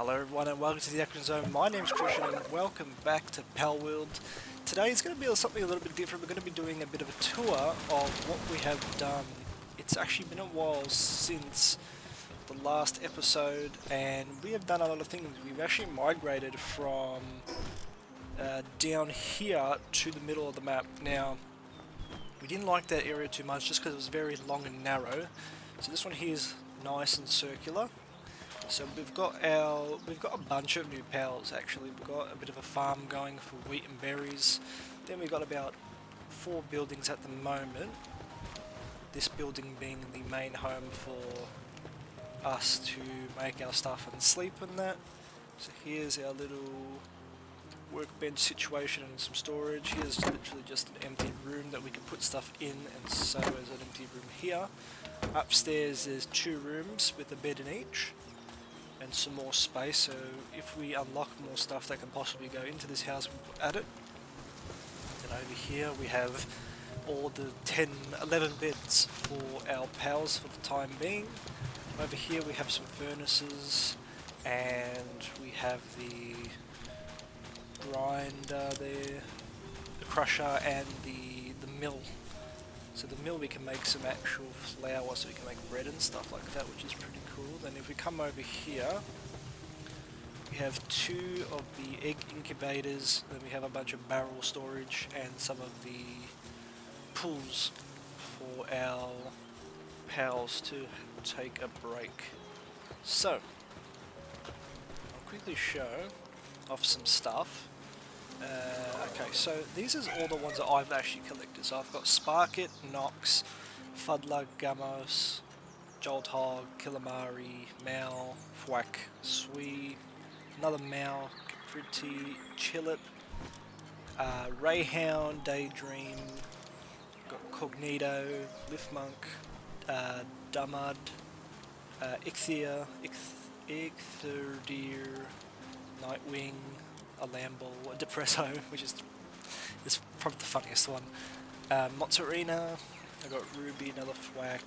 Hello everyone and welcome to the ActionZone. My name's Christian and welcome back to Palworld. Today is going to be something a little bit different. We're going to be doing a bit of a tour of what we have done. It's actually been a while since the last episode and we have done a lot of things. We've actually migrated from down here to the middle of the map. Now, we didn't like that area too much just because it was very long and narrow. So this one here is nice and circular. So we've got a bunch of new pals actually. We've got a bit of a farm going for wheat and berries. Then we've got about 4 buildings at the moment. This building being the main home for us to make our stuff and sleep and that. So here's our little workbench situation and some storage. Here's literally just an empty room that we can put stuff in, and so is an empty room here. Upstairs there's 2 rooms with a bed in each and some more space, so if we unlock more stuff that can possibly go into this house, we put at it. And over here we have all the 11 beds for our pals for the time being. Over here we have some furnaces and we have the grinder there, the crusher and the mill. So the mill, we can make some actual flour so we can make bread and stuff like that, which is pretty cool. Then if we come over here, we have 2 of the egg incubators, then we have a bunch of barrel storage and some of the pools for our pals to take a break. So, I'll quickly show off some stuff. Okay, so these are all the ones that I've actually collected. So I've got Sparkit, Nox, Fuddler, Gamos, Jolthog, Killamari, Mal, Fwack, Swee, another Mal, Capriti, Chillet, Rayhound, Daydream, got Cognito, Liftmonk, Dumud, Ixia, Ixerdeer, Nightwing, a Lamble, a Depresso, which is probably the funniest one. Mozzarina, I got Ruby, another Thwack.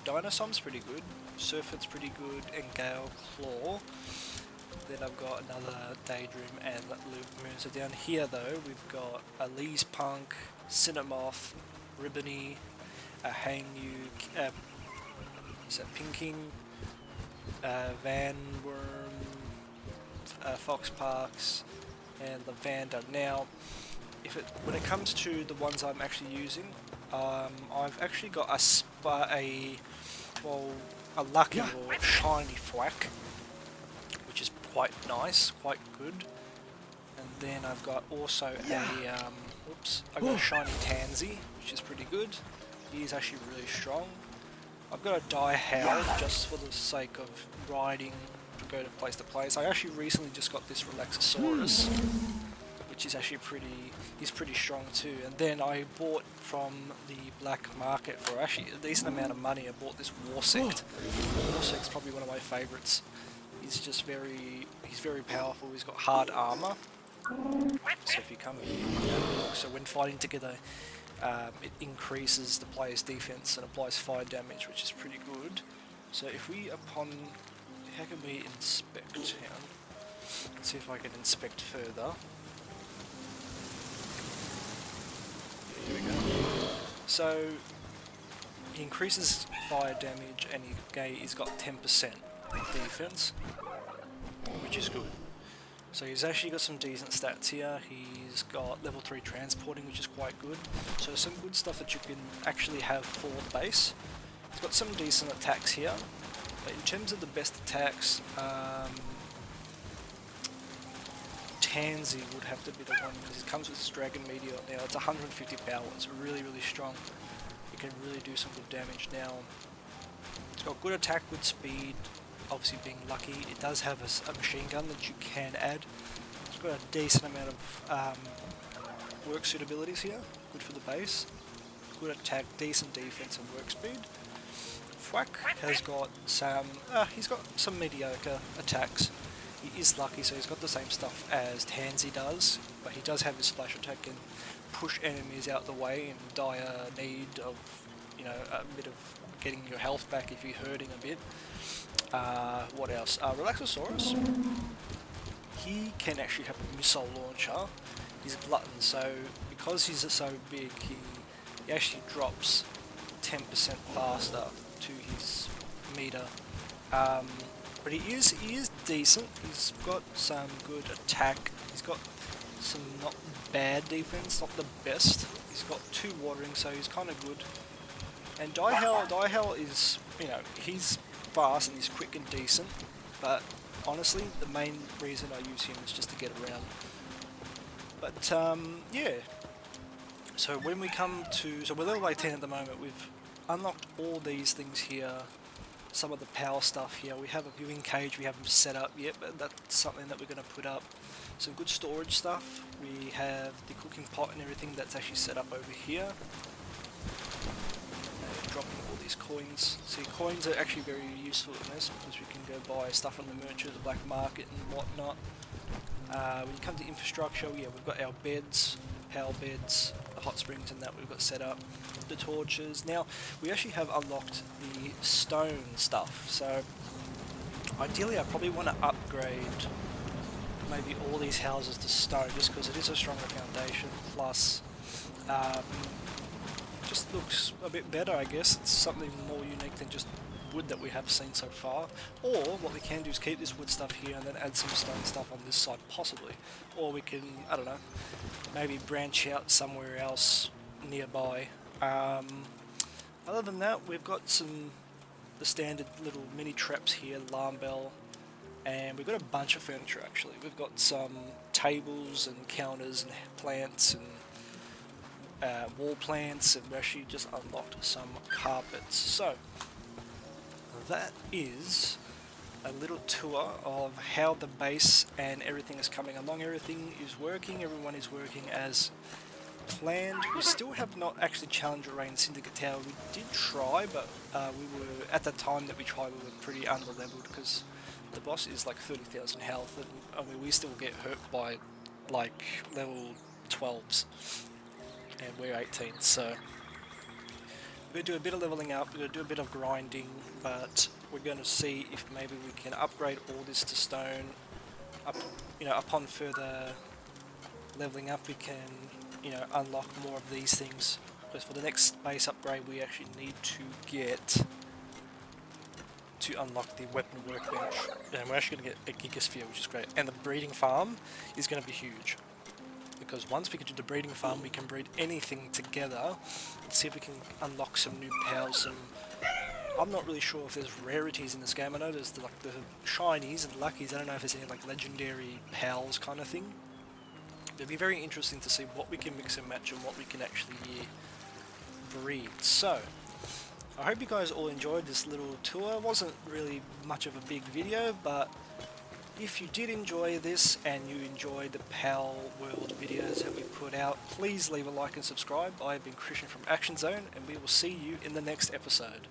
Dinosom's pretty good, Surfet's pretty good, and Gale Claw. Then I've got another Daydream and Loop Moon. So down here though, we've got a Lee's Punk, Cinemoth, Ribbony, a Hangyu, Pinking, Vanworm, Fox Parks, and the Vanda. Now, when it comes to the ones I'm actually using, I've actually got a lucky or shiny Thwack, which is quite nice, quite good. And then I've got also I've got a shiny Tansy, which is pretty good. He's actually really strong. I've got a Die Howl just for the sake of riding to go to place. I actually recently just got this Relaxosaurus, which is actually pretty strong too. And then I bought from the black market for actually a decent amount of money. I bought this Warsect. Warsect's probably one of my favourites. He's very powerful. He's got hard armor. So if you come here, so when fighting together, it increases the player's defense and applies fire damage, which is pretty good. So if we how can we inspect here? Let's see if I can inspect further. Here we go. So he increases fire damage and he's got 10% defense, which is good. So he's actually got some decent stats here. He's got level 3 transporting, which is quite good. So some good stuff that you can actually have for the base. He's got some decent attacks here. But in terms of the best attacks, Tansy would have to be the one because it comes with Dragon Meteor. Now it's 150 power, it's really strong. It can really do some good damage. Now it's got good attack, good speed, obviously being lucky. It does have a machine gun that you can add. It's got a decent amount of work suit abilities here, good for the base. Good attack, decent defense and work speed. Thwack has got some mediocre attacks. He is lucky, so he's got the same stuff as Tansy does, but he does have his splash attack and push enemies out the way in dire need of, a bit of getting your health back if you're hurting a bit. What else? Relaxosaurus. He can actually have a missile launcher. He's a glutton, so because he's so big, he actually drops 10% faster to his meter. But he is decent. He's got some good attack. He's got some not bad defense, not the best. He's got 2 watering, so he's kind of good. And Diehell is, you know, he's fast and he's quick and decent, but honestly, the main reason I use him is just to get around. But yeah. So when we come to, so we're level 18 at the moment. We've unlocked all these things here. Some of the power stuff here. We have a viewing cage. We haven't set up yet, but that's something that we're going to put up. Some good storage stuff. We have the cooking pot and everything that's actually set up over here. Dropping all these coins. See, coins are actually very useful in this because we can go buy stuff on the merchant, the black market and whatnot. When you come to infrastructure, yeah, we've got our beds, power beds, the hot springs and that we've got set up, the torches. Now, we actually have unlocked the stone stuff, so ideally I probably want to upgrade maybe all these houses to stone just because it is a stronger foundation, plus just looks a bit better, I guess. It's something more unique than just wood that we have seen so far. Or what we can do is keep this wood stuff here and then add some stone stuff on this side possibly. Or we can, I don't know, maybe branch out somewhere else nearby. Other than that, we've got the standard little mini traps here, alarm bell, and we've got a bunch of furniture actually. We've got some tables and counters and plants and wall plants, and we actually just unlocked some carpets. So that is a little tour of how the base and everything is coming along. Everything is working, everyone is working as planned. We still have not actually challenged Rain Syndicate Tower. We did try, but we were, at the time that we tried, we were pretty underleveled because the boss is like 30,000 health, and I mean we still get hurt by like level 12s. And we're 18, so we're going to do a bit of leveling up, we're going to do a bit of grinding, but we're going to see if maybe we can upgrade all this to stone. Upon further leveling up, we can, unlock more of these things. Because for the next base upgrade, we actually need to get to unlock the weapon workbench, and we're actually going to get a gigasphere, which is great. And the breeding farm is going to be huge. Because once we get to the breeding farm, we can breed anything together and see if we can unlock some new pals. I'm not really sure if there's rarities in this game. I know there's the shinies and luckies. I don't know if there's any like legendary pals kind of thing. It'd be very interesting to see what we can mix and match and what we can actually breed. So I hope you guys all enjoyed this little tour. It wasn't really much of a big video, but if you did enjoy this and you enjoyed the Palworld videos that we put out, please leave a like and subscribe. I have been Christian from ActionZone, and we will see you in the next episode.